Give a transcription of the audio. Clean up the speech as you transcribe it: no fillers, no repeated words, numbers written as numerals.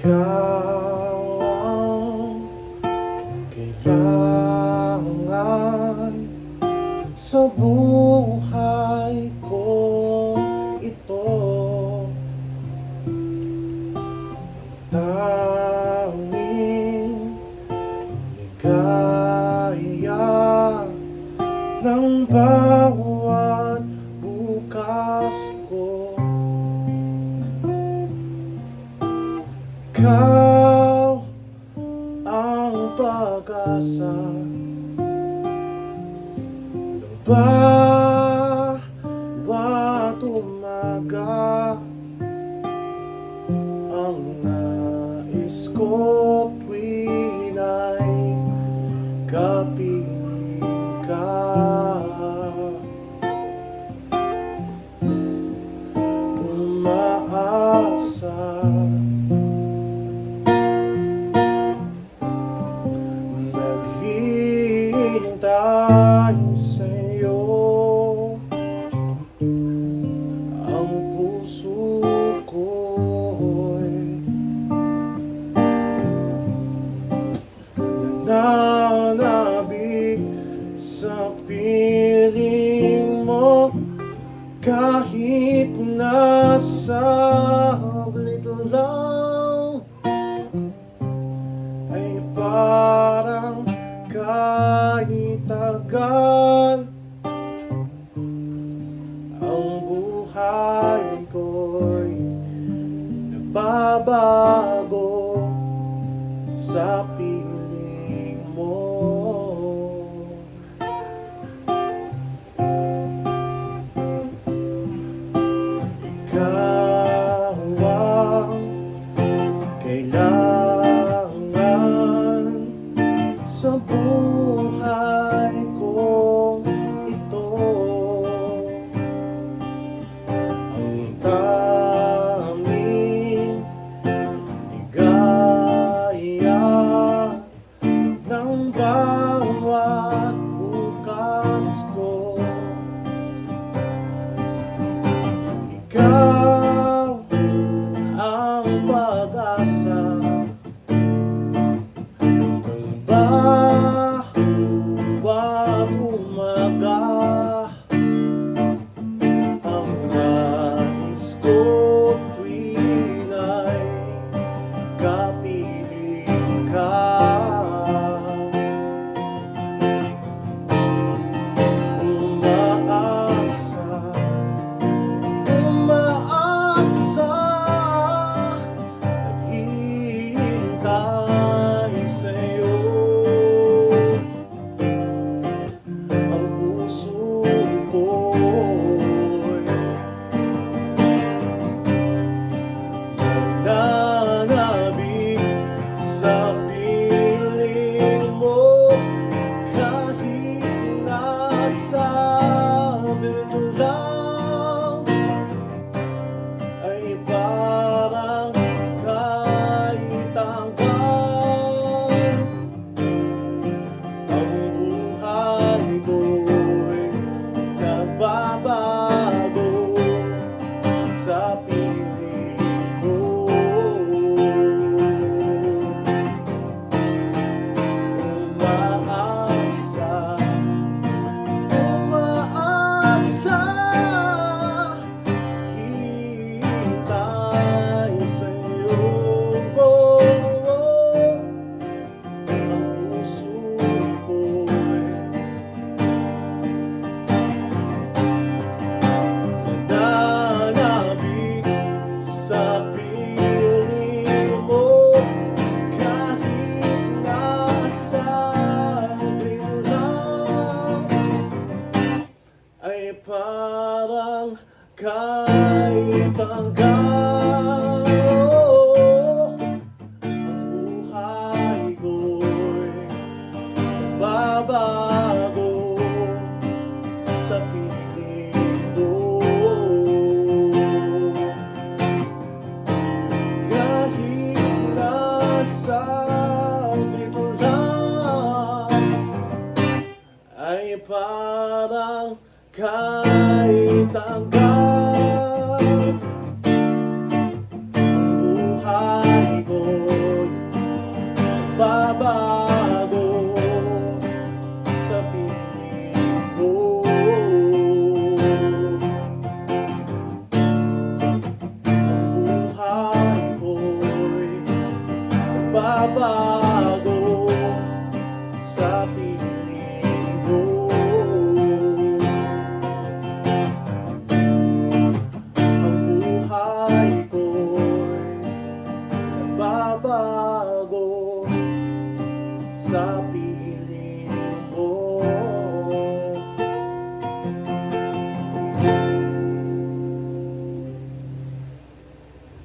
Ikaw ang kailangan sa buhay ko ito. Tanging ligaya ng bawat bukas ko. Ikaw ang pag-asa ng bawat umaga. Ang nais ko tuwing ay kapiling ka. Umaasa, naghihintay sa'yo ang puso ko'y nananabik sa piling mo. Kahit nasa saglit lang ay parang kahit agad ang buhay ko'y nagbabago sa piling mo. Ikaw ang kailangan sa buhay ko ito. Ang tanging ligaya ng bawat bukas ko. Ikaw ang pag-asa ng bawat umaga. Ang nais ko tuwing ay kapiling ka. Nananabik sa piling mo. Kahit nasa bito lang ay parang kahit hanggang ang buhay ko'y nagbabago sa piling mo. Umaasa, umaasa, hintay sa'yo. Ang puso ko'y nananabik sa piling mo. Kahit nasa bito lang ay parang kahit hanggang ang buhay ko'y babago sa piling mo. Kahit nasa bito lang ay parang kahit